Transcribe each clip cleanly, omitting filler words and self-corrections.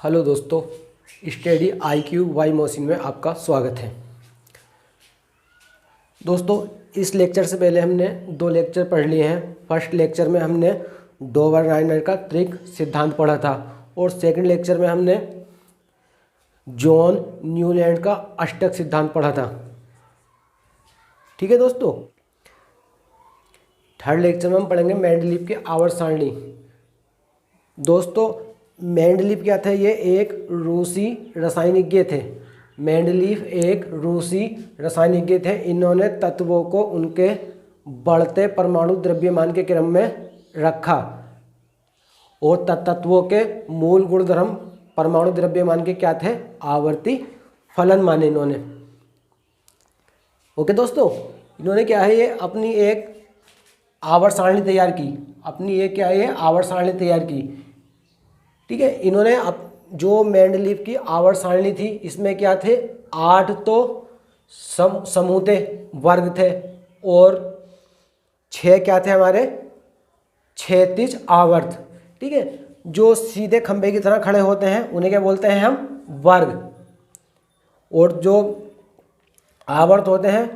Hello दोस्तों, study IQ Y machine में आपका स्वागत है। दोस्तों, इस लेक्चर से पहले हमने 2 लेक्चर पढ़ लिए हैं। फर्स्ट लेक्चर में हमने डोबर-नाइनर का त्रिक सिद्धांत पढ़ा था और सेकंड लेक्चर में हमने जॉन न्यूलैंड का अष्टक सिद्धांत पढ़ा था। ठीक है दोस्तों, थर्ड लेक्चर में हम पढ़ेंगे मेंडलीव की आवर्त सारणी। दोस्तों, मेंडलीव क्या थे? ये एक रूसी रसायनिज्ञ थे। मेंडलीव एक रूसी रसायनिज्ञ थे। इन्होंने तत्वों को उनके बढ़ते परमाणु द्रव्यमान के क्रम में रखा और तत्वों के मूल गुणधर्म परमाणु द्रव्यमान के क्या थे? आवर्ती फलन माने इन्होंने। ओके दोस्तों, इन्होंने क्या है, ये अपनी एक आवर्त सारणी तैयार की। अपनी एक क्या है, ये आवर्त सारणी तैयार की। ठीक है, इन्होंने अब जो मेंडलीव की आवर्त सारणी थी, इसमें क्या थे? 8 तो समूह थे, वर्ग थे और 6 क्या थे हमारे? क्षैतिज आवर्त। ठीक है, जो सीधे खंभे की तरह खड़े होते हैं उन्हें क्या बोलते हैं हम? वर्ग। और जो आवर्त होते हैं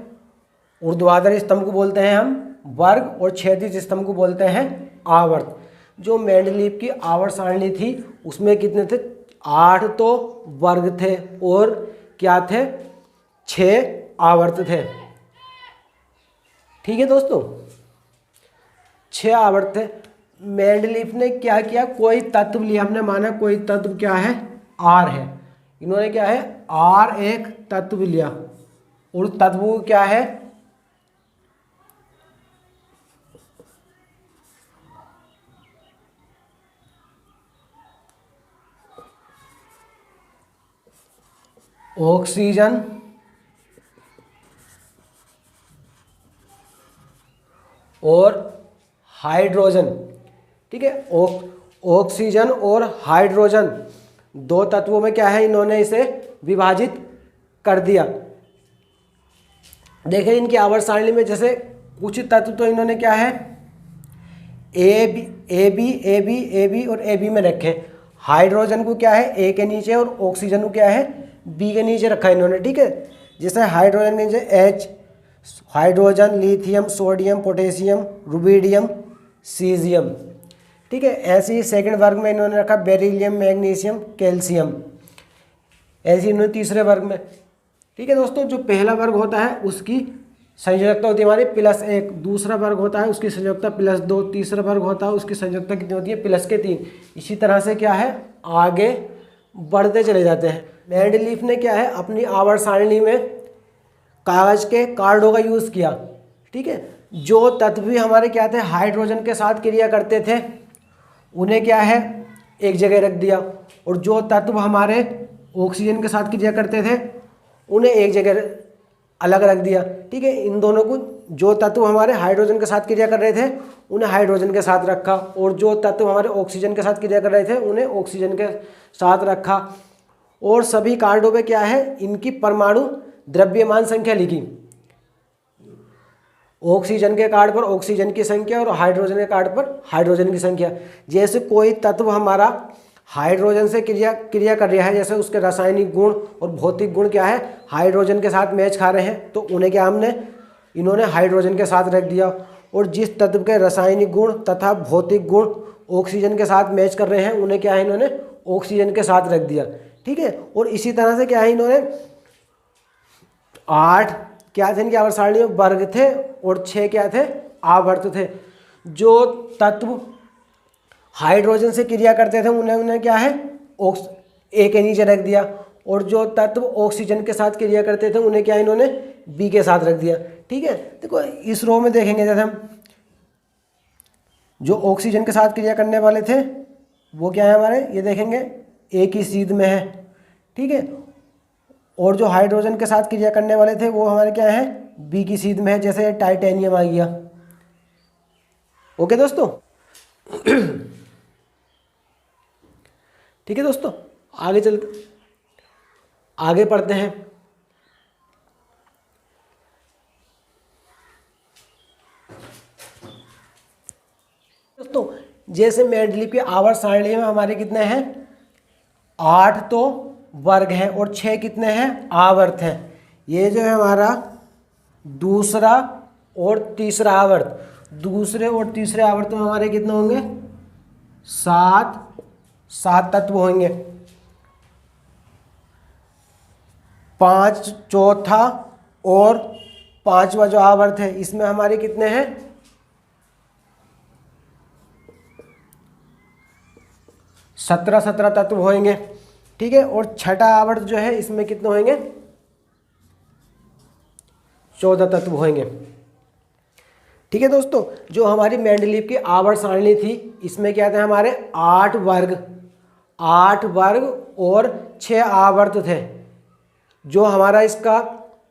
ऊर्ध्वाधर स्तंभ को बोलते हैं हम वर्ग और क्षैतिज स्तंभ को बोलते हैं आवर्त। जो मेंडलीव की आवर्त सारणी थी उसमें कितने थे? 8 तो वर्ग थे और क्या थे? 6 आवर्त थे। ठीक है दोस्तों, 6 आवर्त थे। मेंडलीव ने क्या किया? कोई तत्व लिया, हमने माना कोई तत्व क्या है? आर है। इन्होंने क्या है? आर एक तत्व लिया और तत्व क्या है? ऑक्सीजन और हाइड्रोजन। ठीक है, ऑक्सीजन और हाइड्रोजन 2 तत्वों में क्या है? इन्होंने इसे विभाजित कर दिया। देखें इनकी आवर्त सारणी में जैसे कुछ तत्व तो इन्होंने क्या है? ए बी और ए बी में रखे। हाइड्रोजन को क्या है? ए के नीचे और ऑक्सीजन को क्या है? बी के नीचे रखा है इन्होंने। ठीक है, जैसे हाइड्रोजन के नीचे H, hydrogen, lithium, sodium, potassium, rubidium, caesium. ठीक है, ऐसे ही सेकंड वर्ग में इन्होंने रखा बेरिलियम, मैग्नीशियम, कैल्शियम। ऐसे इन्होंने तीसरे वर्ग में। ठीक है दोस्तों, जो पहला वर्ग होता है उसकी संयोजकता होती है हमारी +1, दूसरा वर्ग होता है उसकी संयोजकता +2, तीसरा वर्ग होता है उसकी संयोजकता कितनी होती है? +3। इसी तरह से क्या है? आगे बढ़ते चले जाते हैं। मेंडलीव ने क्या है? अपनी आवर्त सारणी में कागज के कार्डों का यूज़ किया। ठीक है, जो तत्व भी हमारे क्या थे? हाइड्रोजन के साथ क्रिया करते थे उन्हें क्या है? एक जगह रख दिया और जो तत्व हमारे ऑक्सीजन के साथ क्रिया करते थे उन्हें एक जगह अलग रख दिया। ठीक है, इन दोनों को, जो तत्व हमारे हाइड्रोजन के साथ क्रिया कर रहे थे उन्हें हाइड्रोजन के साथ रखा और जो तत्व हमारे ऑक्सीजन के साथ क्रिया कर रहे थे उन्हें ऑक्सीजन के साथ रखा। और सभी कार्डों पे क्या है? इनकी परमाणु द्रव्यमान संख्या लिखी। ऑक्सीजन के कार्ड पर ऑक्सीजन की संख्या और हाइड्रोजन के कार्ड पर हाइड्रोजन की संख्या। जैसे कोई तत्व हमारा हाइड्रोजन से क्रिया कर रहा है, जैसे उसके रासायनिक गुण और भौतिक गुण क्या है? हाइड्रोजन के साथ मैच खा रहे हैं, तो उन्हें क्या इन्होंने हाइड्रोजन के साथ रख दिया। और जिस तत्व के रासायनिक गुण तथा भौतिक गुण ऑक्सीजन के साथ मैच कर रहे हैं उन्हें क्या है? इन्होंने ऑक्सीजन के साथ रख दिया। ठीक है, और इसी तरह से क्या है? इन्होंने 8 क्या थे इनकी आवर्त सारणी में? वर्ग थे और 6 क्या थे? आवर्त थे। जो तत्व हाइड्रोजन से क्रिया करते थे उन्हें क्या है? ए के नीचे रख दिया और जो तत्व ऑक्सीजन के साथ क्रिया करते थे उन्हें क्या इन्होंने? बी के साथ रख दिया। ठीक है, देखो इस रो में देखेंगे जैसे हम जो ऑक्सीजन के साथ क्रिया करने वाले थे वो क्या है हमारे? ये देखेंगे ए की सीध में है। ठीक है, और जो हाइड्रोजन के साथ क्रिया करने वाले थे वो हमारे क्या है? बी की सीध में है। जैसे टाइटेनियम आ गया। ओके दोस्तों। ठीक है दोस्तों, आगे पढ़ते हैं। दोस्तों, जैसे मेंडलीव की आवर्त सारणी में हमारे कितने हैं? 8 तो वर्ग है और 6 कितने हैं, आवर्त हैं। ये जो है हमारा दूसरा और तीसरा आवर्त, दूसरे और तीसरे आवर्त में हमारे कितने होंगे, 7 तत्व होंगे। 5 चौथा और 5वां जो आवर्त है इसमें हमारे कितने हैं, 17 तत्व होंगे। ठीक है, और छठा आवर्त जो है इसमें कितने होंगे, 14 तत्व होंगे। ठीक है दोस्तों, जो हमारी मेंडलीव की आवर्त सारणी थी इसमें क्या थे हमारे 8 वर्ग और 6 आवर्त थे। जो हमारा इसका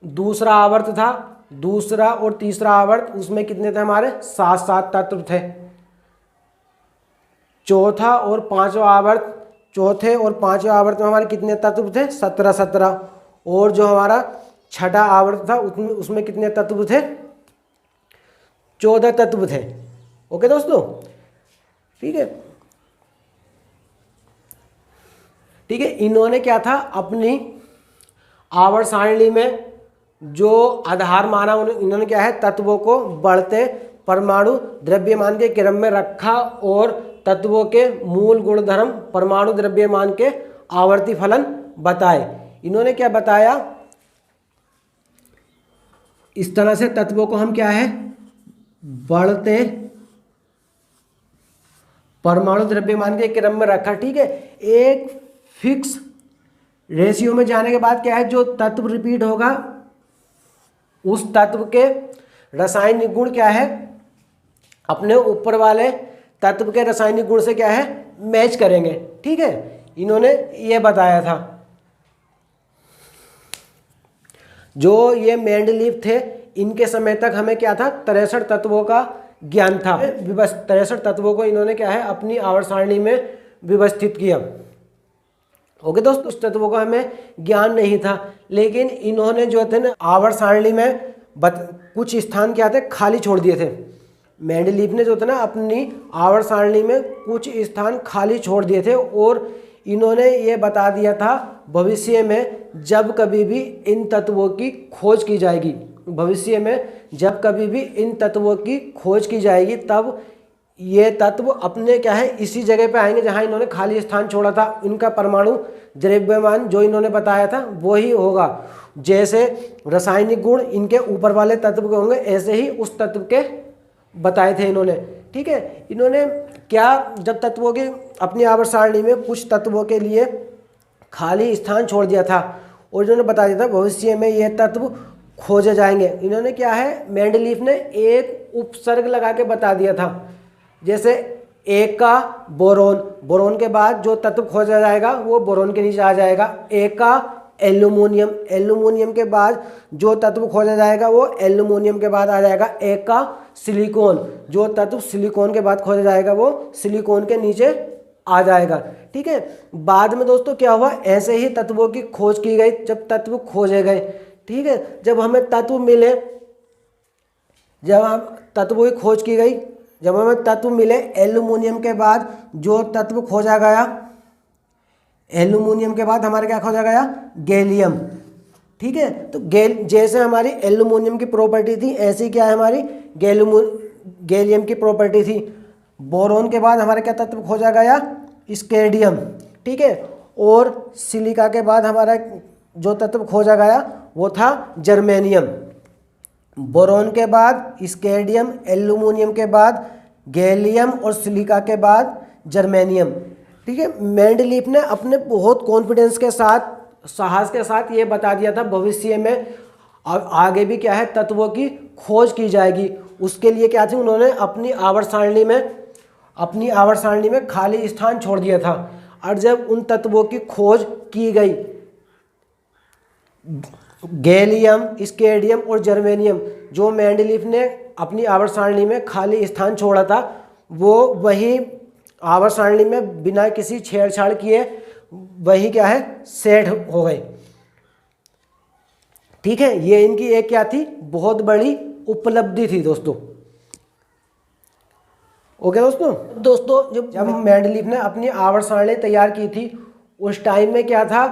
दूसरा आवर्त था, दूसरा और तीसरा आवर्त, उसमें कितने थे हमारे 7 तत्व थे। चौथा और पांचवा आवर्त, चौथे और पांचवें आवर्त में हमारे कितने तत्व थे, 17। और जो हमारा छठा आवर्त था उसमें कितने तत्व थे, 14 तत्व थे। ओके दोस्तों, ठीक है। ठीक है, इन्होंने क्या था, अपनी आवर्त सारणी में जो आधार माना, इन्होंने क्या है, तत्वों को बढ़ते परमाणु द्रव्यमान के क्रम में रखा और तत्वों के मूल गुणधर्म परमाणु द्रव्यमान के आवर्ती फलन बताए। इन्होंने क्या बताया, इस तरह से तत्वों को हम क्या है, बढ़ते परमाणु द्रव्यमान के क्रम में रखा। ठीक है, एक फिक्स रेशियो में जाने के बाद क्या है, जो तत्व रिपीट होगा उस तत्व के रासायनिक गुण क्या है, अपने ऊपर वाले तत्व के रासायनिक गुण से क्या है, मैच करेंगे। ठीक है, इन्होंने ये बताया था। जो ये मेंडलीव थे इनके समय तक हमें क्या था, 63 तत्वों का ज्ञान था। 63 तत्वों को इन्होंने क्या है, अपनी आवर्त सारणी में व्यवस्थित किया। ओके दोस्तों, उस तत्वों का हमें ज्ञान नहीं था, लेकिन इन्होंने जो थे ना आवर्त सारणी में कुछ स्थान क्या थे, खाली छोड़ दिए थे। मेंडलीव ने जो थे ना अपनी आवर्त सारणी में कुछ स्थान खाली छोड़ दिए थे और इन्होंने ये बता दिया था भविष्य में जब कभी भी इन तत्वों की खोज की जाएगी, भविष्य में जब कभी भी इन तत्वों की खोज की जाएगी तब ये तत्व अपने क्या है, इसी जगह पे आएंगे जहां इन्होंने खाली स्थान छोड़ा था। इनका परमाणु द्रव्यमान जो इन्होंने बताया था वही होगा। जैसे रासायनिक गुण इनके ऊपर वाले तत्व के होंगे, ऐसे ही उस तत्व के बताए थे इन्होंने। ठीक है, इन्होंने क्या, जब तत्वों के अपनी आवर्त सारणी में कुछ तत्वों के लिए खाली स्थान छोड़ दिया था और इन्होंने बता दिया था भविष्य में ये तत्व खोजे जाएंगे। इन्होंने क्या है, मेंडलीव ने एक उपसर्ग लगा के बता दिया था। जैसे एक का बोरोन, बोरोन के बाद जो तत्व खोजा जाएगा वो बोरोन के नीचे आ जाएगा। एक का एल्यूमिनियम, एल्यूमिनियम के बाद जो तत्व खोजा जाएगा वो एल्यूमिनियम के बाद आ जाएगा। एक का सिलिकॉन, जो तत्व सिलिकॉन के बाद खोजा जाएगा वो सिलिकॉन के नीचे आ जाएगा। ठीक है, बाद में दोस्तों क्या हुआ, ऐसे ही तत्वों की खोज की गई, जब तत्व खोजे गए। ठीक है, जब हमें तत्व मिले, जब हम तत्वों की खोज की गई, जब हमें तत्व मिले, एल्यूमिनियम के बाद जो तत्व खोजा गया, एल्यूमिनियम के बाद हमारे क्या खोजा गया, गैलियम। ठीक है, तो जैसे हमारी एल्यूमिनियम की प्रॉपर्टी थी ऐसी क्या है हमारी गैलियम की प्रॉपर्टी थी। बोरोन के बाद हमारे क्या तत्व खोजा गया, स्केडियम। ठीक है, और सिलिका के बाद हमारा जो तत्व खोजा गया वो था जर्मेनियम। बोरोन के बाद स्केडियम, एल्यूमिनियम के बाद गैलियम और सिलिका के बाद जर्मेनियम। ठीक है, मेंडलीव ने अपने बहुत कॉन्फिडेंस के साथ, साहस के साथ ये बता दिया था भविष्य में आगे भी क्या है, तत्वों की खोज की जाएगी। उसके लिए क्या थी, उन्होंने अपनी आवर्त सारणी में खाली स्थान छोड़ दिया था। और जब उन तत्वों की खोज की गई, गैलियम, स्केडियम और जर्मेनियम, जो मेंडलीव ने अपनी आवर्त सारणी में खाली स्थान छोड़ा था वो वही आवर्त सारणी में बिना किसी छेड़छाड़ किए वही क्या है, सेट हो गए। ठीक है, ये इनकी एक क्या थी, बहुत बड़ी उपलब्धि थी दोस्तों। ओके दोस्तों, जब मेंडलीव ने अपनी आवर्त सारणी तैयार की थी उस टाइम में क्या था,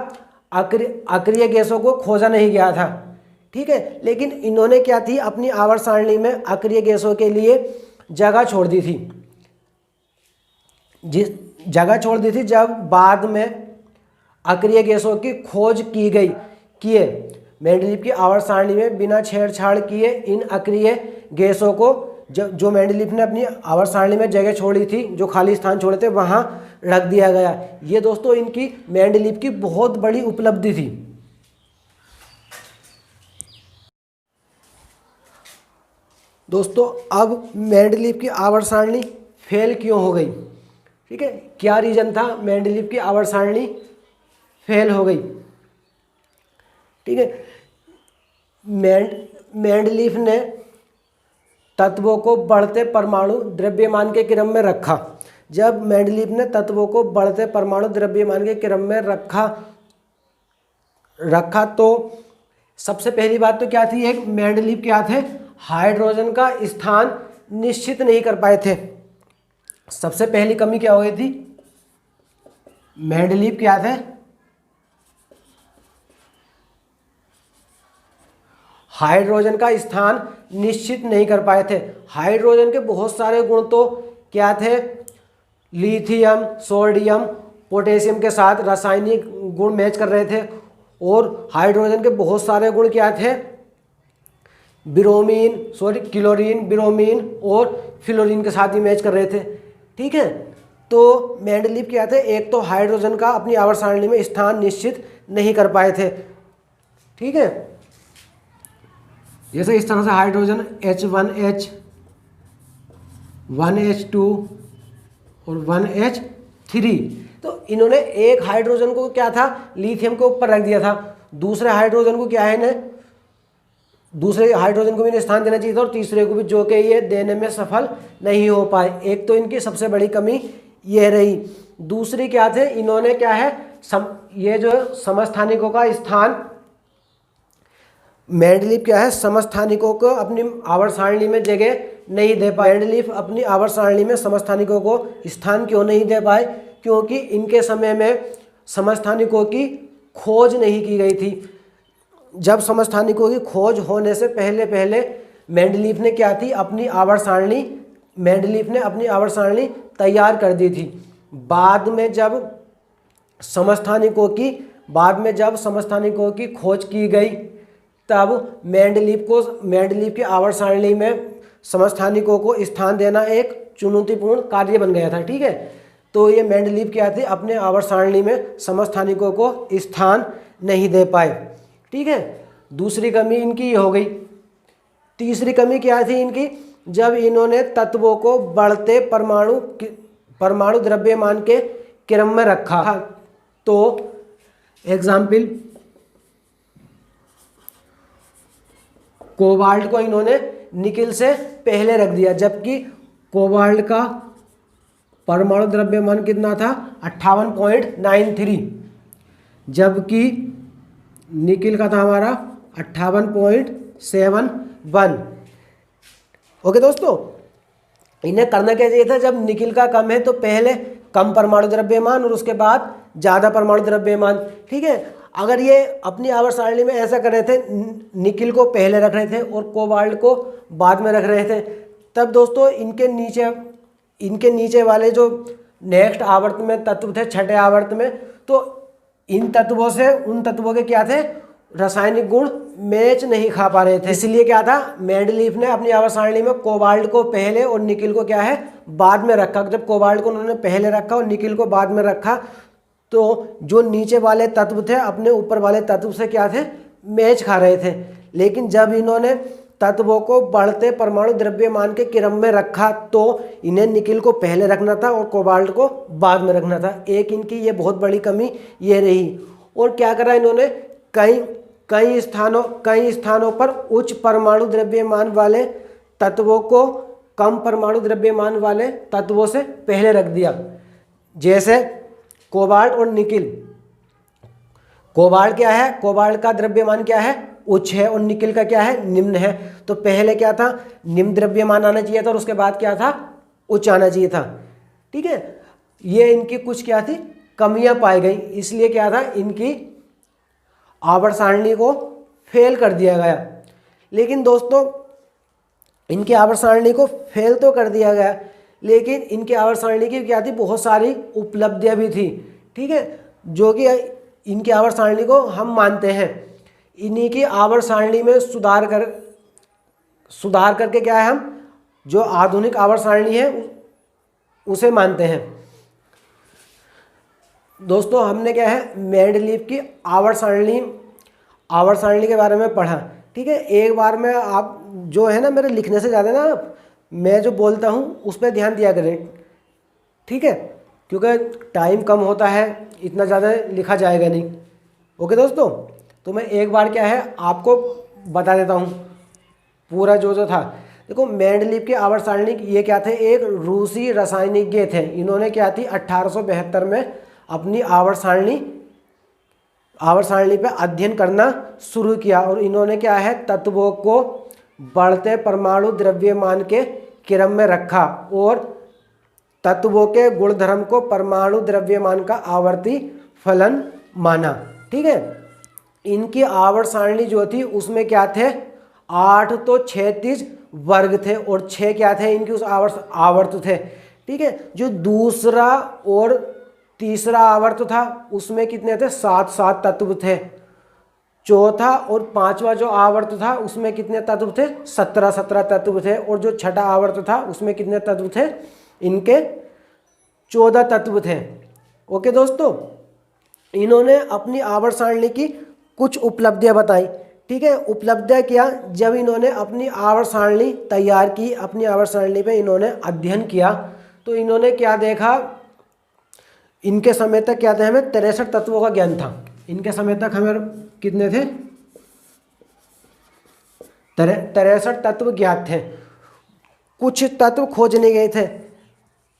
अक्रिय गैसों को खोजा नहीं गया था, ठीक है। लेकिन इन्होंने क्या थी, अपनी आवर्त सारणी में अक्रिय गैसों के लिए जगह छोड़ दी थी, जिस जगह छोड़ दी थी जब बाद में अक्रिय गैसों की खोज की गई। मेंडलीव की आवर्त सारणी में बिना छेड़छाड़ किए इन अक्रिय गैसों को जो मेंडलीव ने अपनी आवर्त सारणी में जगह छोड़ी थी, जो खाली स्थान छोड़े थे, वहाँ रख दिया गया। ये दोस्तों इनकी मेंडलीव की बहुत बड़ी उपलब्धि थी। दोस्तों अब मेंडलीव की आवर्त सारणी फेल क्यों हो गई, ठीक है, क्या रीजन था मेंडलीव की आवर्त सारणी फेल हो गई, ठीक है। मेंडलीव ने तत्वों को बढ़ते परमाणु द्रव्यमान के क्रम में रखा। जब मेंडलीव ने तत्वों को बढ़ते परमाणु द्रव्यमान के क्रम में रखा तो सबसे पहली बात तो क्या थी, एक मेंडलीव क्या थे, हाइड्रोजन का स्थान निश्चित नहीं कर पाए थे। सबसे पहली कमी क्या हो गई थी, मेंडलीव क्या थे, हाइड्रोजन का स्थान निश्चित नहीं कर पाए थे। हाइड्रोजन के बहुत सारे गुण तो क्या थे, लिथियम, सोडियम, पोटेशियम के साथ रासायनिक गुण मैच कर रहे थे, और हाइड्रोजन के बहुत सारे गुण क्या थे, क्लोरीन, ब्रोमीन और फ्लोरीन के साथ ही मैच कर रहे थे, ठीक है। तो मेंडलीव क्या थे, एक तो हाइड्रोजन का अपनी आवर्त सारणी में स्थान निश्चित नहीं कर पाए थे, ठीक है। जैसे इस तरह से हाइड्रोजन H1H, 1H2 और 1H3, तो इन्होंने एक हाइड्रोजन को क्या था, लिथियम के ऊपर रख दिया था, दूसरे हाइड्रोजन को क्या है इन्हें, दूसरे हाइड्रोजन को भी स्थान देना चाहिए था, और तीसरे को भी, जो कि ये देने में सफल नहीं हो पाए। एक तो इनकी सबसे बड़ी कमी ये रही। दूसरी क्या थे, इन्होंने क्या है, ये जो समस्थानिकों का स्थान, मेंडलीव क्या है, समस्थानिकों को अपनी आवर्त सारणी में जगह नहीं दे पाए। मेंडलीव अपनी आवर्त सारणी में समस्थानिकों को स्थान क्यों नहीं दे पाए, क्योंकि इनके समय में समस्थानिकों की खोज नहीं की गई थी। जब समस्थानिकों की खोज होने से पहले मेंडलीव ने क्या थी, अपनी आवर्त सारणी तैयार कर दी थी। बाद में जब समस्थानिकों की खोज की गई, तब मेंडलीव की आवर्त सारणी में समस्थानिकों को स्थान देना एक चुनौतीपूर्ण कार्य बन गया था, ठीक है। तो ये मेंडलीव क्या थे, अपने आवर्त सारणी में समस्थानिकों को स्थान नहीं दे पाए, ठीक है। दूसरी कमी इनकी ये हो गई। तीसरी कमी क्या थी इनकी, जब इन्होंने तत्वों को बढ़ते परमाणु द्रव्यमान के क्रम में रखा, तो एग्जाम्पल, कोबाल्ट को इन्होंने निकिल से पहले रख दिया, जबकि कोबाल्ट का परमाणु द्रव्यमान कितना था, 58.93, जबकि निकिल का था हमारा 58.71। ओके दोस्तों, इन्हें करना क्या चाहिए था, जब निकिल का कम है तो पहले कम परमाणु द्रव्यमान और उसके बाद ज़्यादा परमाणु द्रव्यमान, ठीक है। अगर ये अपनी आवर्त सारणी में ऐसा कर रहे थे, निकिल को पहले रख रहे थे और कोबाल्ट को बाद में रख रहे थे, तब दोस्तों इनके नीचे वाले जो नेक्स्ट आवर्त में तत्व थे, छठे आवर्त में, तो इन तत्वों से उन तत्वों के क्या थे, रासायनिक गुण मैच नहीं खा पा रहे थे। इसलिए क्या था, मेंडलीव ने अपनी आवर्त सारणी में कोबाल्ट को पहले और निकिल को क्या है, बाद में रखा। जब कोबाल्ट को उन्होंने पहले रखा और निकिल को बाद में रखा, तो जो नीचे वाले तत्व थे अपने ऊपर वाले तत्व से क्या थे, मैच खा रहे थे। लेकिन जब इन्होंने तत्वों को बढ़ते परमाणु द्रव्यमान के क्रम में रखा, तो इन्हें निकिल को पहले रखना था और कोबाल्ट को बाद में रखना था। एक इनकी ये बहुत बड़ी कमी ये रही। और क्या करा इन्होंने, कई स्थानों पर उच्च परमाणु द्रव्यमान वाले तत्वों को कम परमाणु द्रव्यमान वाले तत्वों से पहले रख दिया। जैसे कोबाल्ट और निकिल, कोबाल्ट क्या है, कोबाल्ट का द्रव्यमान क्या है, उच्च है, और निकिल का क्या है, निम्न है। तो पहले क्या था, निम्न द्रव्यमान आना चाहिए था और उसके बाद क्या था, उच्च आना चाहिए था, ठीक है। ये इनकी कुछ क्या थी, कमियां पाई गई, इसलिए क्या था, इनकी आवर्त सारणी को फेल कर दिया गया। लेकिन दोस्तों इनकी आवर्त सारणी को फेल तो कर दिया गया, लेकिन इनकी आवर्त सारणी की क्या थी, बहुत सारी उपलब्धियां भी थी, ठीक है, जो कि इनकी आवर्त सारणी को हम मानते हैं। इन्हीं की आवर्त सारणी में सुधार करके क्या है, हम जो आधुनिक आवर्त सारणी है उसे मानते हैं। दोस्तों हमने क्या है, मेंडलीव की आवर्त सारणी के बारे में पढ़ा, ठीक है। एक बार में आप जो है ना, मेरे लिखने से ज़्यादा ना मैं जो बोलता हूँ उस पर ध्यान दिया करें, ठीक है, क्योंकि टाइम कम होता है, इतना ज़्यादा लिखा जाएगा नहीं। ओके दोस्तों, तो मैं एक बार क्या है आपको बता देता हूँ पूरा जो था। देखो मेंडलीव की आवर्त सारणी ये क्या थे, एक रूसी रसायनिज्ञ थे। इन्होंने क्या थी 1872 में अपनी आवर्त सारणी पे अध्ययन करना शुरू किया, और इन्होंने क्या है तत्वों को बढ़ते परमाणु द्रव्यमान के क्रम में रखा और तत्वों के गुणधर्म को परमाणु द्रव्यमान का आवर्ती फलन माना, ठीक है। इनकी आवर्त सारणी जो थी उसमें क्या थे, 8 तो क्षैतिज वर्ग थे और 6 क्या थे इनकी उस आवर्त थे, ठीक है। जो दूसरा और तीसरा आवर्त था उसमें कितने थे, 7 तत्व थे। चौथा और पांचवा जो आवर्त था उसमें कितने तत्व थे, 17 तत्व थे। और जो छठा आवर्त था उसमें कितने तत्व थे, इनके 14 तत्व थे। ओके दोस्तों, इन्होंने अपनी आवर्त सारणी की कुछ उपलब्धियां बताई, ठीक है। उपलब्धियां क्या, जब इन्होंने अपनी आवर्त सारणी तैयार की, अपनी आवर्त सारणी पे इन्होंने अध्ययन किया, तो इन्होंने क्या देखा, इनके समय तक क्या था, हमें 63 तत्वों का ज्ञान था। इनके समय तक हमें कितने थे, 63 तत्व ज्ञात थे। कुछ तत्व खोजने गए थे,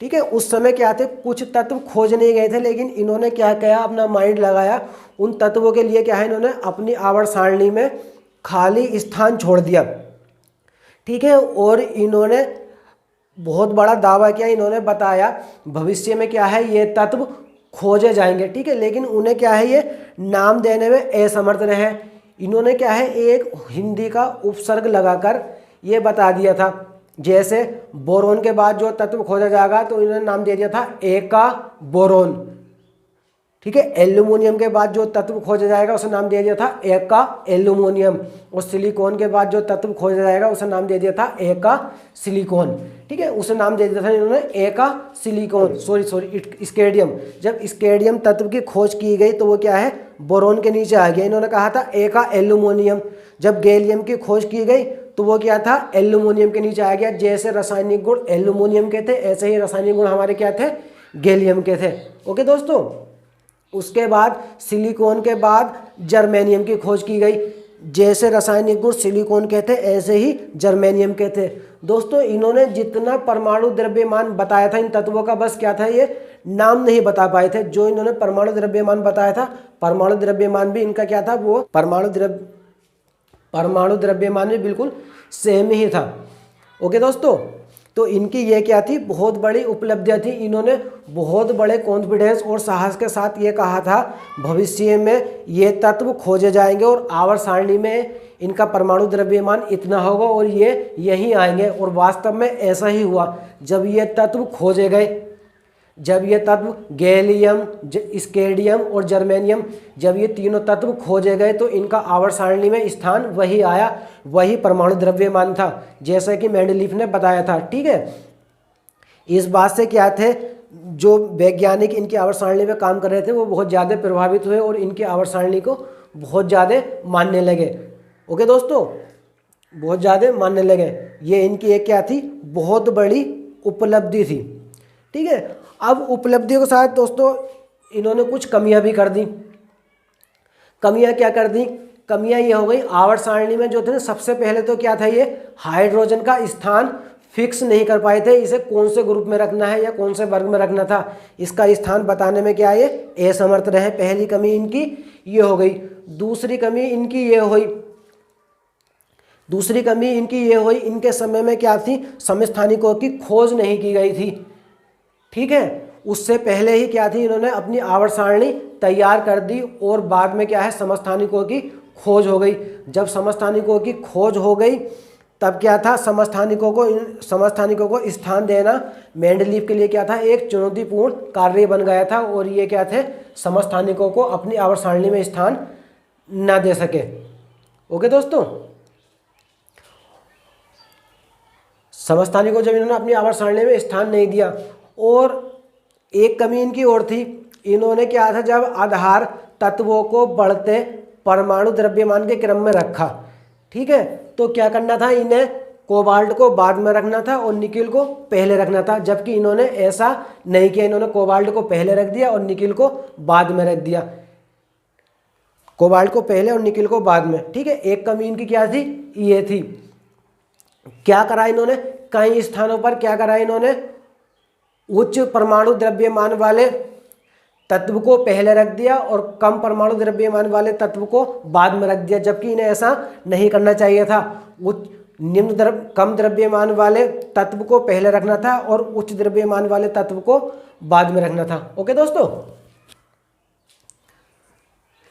ठीक है, उस समय क्या थे, कुछ तत्व खोजने गए थे, लेकिन इन्होंने क्या किया, अपना माइंड लगाया, उन तत्वों के लिए क्या है, इन्होंने अपनी आवर्त सारणी में खाली स्थान छोड़ दिया, ठीक है। और इन्होंने बहुत बड़ा दावा किया, इन्होंने बताया भविष्य में क्या है ये तत्व खोजे जाएंगे, ठीक है, लेकिन उन्हें क्या है ये नाम देने में असमर्थ रहे। इन्होंने क्या है एक हिंदी का उपसर्ग लगाकर ये बता दिया था, जैसे बोरोन के बाद जो तत्व खोजा जाएगा तो इन्होंने नाम दे दिया था एका बोरोन, ठीक है। एल्यूमिनियम के बाद जो तत्व खोजा जाएगा उसे नाम दे दिया था एका एल्यूमिनियम, और सिलिकॉन के बाद जो तत्व खोजा जाएगा उसे नाम दे दिया था एका सिलिकॉन, ठीक है, उसे नाम दे दिया था इन्होंने एका सिलिकॉन, स्केडियम। जब स्केडियम तत्व की खोज की गई तो वो क्या है, बोरोन के नीचे आ गया, इन्होंने कहा था एका एल्यूमिनियम। जब गैलियम की खोज की गई तो वो क्या था, एल्यूमिनियम के नीचे आ गया। जैसे रासायनिक गुण एल्यूमिनियम के थे, ऐसे ही रासायनिक गुण हमारे क्या थे, गैलियम के थे। ओके दोस्तों, उसके बाद सिलिकॉन के बाद जर्मेनियम की खोज की गई। जैसे रासायनिक गुण सिलिकॉन के थे, ऐसे ही जर्मेनियम के थे। दोस्तों इन्होंने जितना परमाणु द्रव्यमान बताया था इन तत्वों का, बस क्या था, ये नाम नहीं बता पाए थे। जो इन्होंने परमाणु द्रव्यमान बताया था, परमाणु द्रव्यमान भी इनका क्या था, वो परमाणु द्रव्यमान भी बिल्कुल सेम ही था। ओके दोस्तों, तो इनकी ये क्या थी, बहुत बड़ी उपलब्धियां थी। इन्होंने बहुत बड़े कॉन्फिडेंस और साहस के साथ ये कहा था भविष्य में ये तत्व खोजे जाएंगे और आवर्त सारणी में इनका परमाणु द्रव्यमान इतना होगा और ये यहीं आएंगे। और वास्तव में ऐसा ही हुआ। जब ये तत्व खोजे गए, जब ये तत्व गैलियम, स्केडियम और जर्मेनियम, जब ये तीनों तत्व खोजे गए तो इनका आवर्त सारणी में स्थान वही आया, वही परमाणु द्रव्यमान था, जैसा कि मेंडलीफ ने बताया था, ठीक है। इस बात से क्या थे, जो वैज्ञानिक इनकी आवर्त सारणी में काम कर रहे थे वो बहुत ज़्यादा प्रभावित हुए और इनकी आवर्त सारणी को बहुत ज़्यादा मानने लगे। ओके दोस्तों, बहुत ज़्यादा मानने लगे। ये इनकी एक क्या थी, बहुत बड़ी उपलब्धि थी, ठीक है। अब उपलब्धियों के साथ दोस्तों इन्होंने कुछ कमियां भी कर दी। कमियां क्या कर दी, कमियां ये हो गई, आवर्त सारणी में जो थे सबसे पहले तो क्या था, ये हाइड्रोजन का स्थान फिक्स नहीं कर पाए थे, इसे कौन से ग्रुप में रखना है या कौन से वर्ग में रखना था, इसका स्थान बताने में क्या ये असमर्थ रहे। पहली कमी इनकी ये हो गई। दूसरी कमी इनकी ये हुई, इनके समय में क्या थी, समस्थानिकों की खोज नहीं की गई थी, ठीक है। उससे पहले ही क्या थी, इन्होंने अपनी आवर्त सारणी तैयार कर दी और बाद में क्या है, समस्थानिकों की खोज हो गई। जब समस्थानिकों की खोज हो गई तब क्या था, समस्थानिकों को स्थान देना मेंडलीव के लिए क्या था, एक चुनौतीपूर्ण कार्य बन गया था। और ये क्या थे, समस्थानिकों को अपनी आवर्त सारणी में स्थान ना दे सके। ओके दोस्तों, समस्थानिकों को जब इन्होंने अपनी आवर्त सारणी में स्थान नहीं दिया, और एक कमी इनकी और थी, इन्होंने क्या था, जब आधार तत्वों को बढ़ते परमाणु द्रव्यमान के क्रम में रखा, ठीक है, तो क्या करना था, इन्हें कोबाल्ट को बाद में रखना था और निकिल को पहले रखना था। जबकि इन्होंने ऐसा नहीं किया, इन्होंने कोबाल्ट को पहले रख दिया और निकिल को बाद में रख दिया, कोबाल्ट को पहले और निकिल को बाद में, ठीक है। एक कमी इनकी क्या थी, ये थी। क्या करा इन्होंने, कई स्थानों पर क्या करा इन्होंने, उच्च परमाणु द्रव्यमान वाले तत्व को पहले रख दिया और कम परमाणु द्रव्यमान वाले तत्व को बाद में रख दिया। जबकि इन्हें ऐसा नहीं करना चाहिए था, कम द्रव्यमान वाले तत्व को पहले रखना था और उच्च द्रव्यमान वाले तत्व को बाद में रखना था। ओके दोस्तों,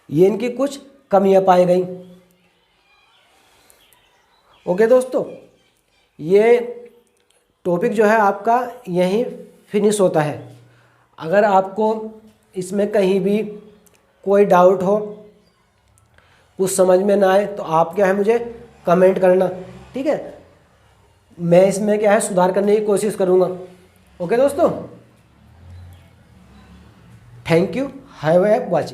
ये इनकी कुछ कमियां पाई गई। ओके दोस्तों, ये टॉपिक जो है आपका यहीं फिनिश होता है। अगर आपको इसमें कहीं भी कोई डाउट हो, कुछ समझ में ना आए, तो आप क्या है, मुझे कमेंट करना, ठीक है। मैं इसमें क्या है, सुधार करने की कोशिश करूँगा। ओके दोस्तों, thank you, have a watching.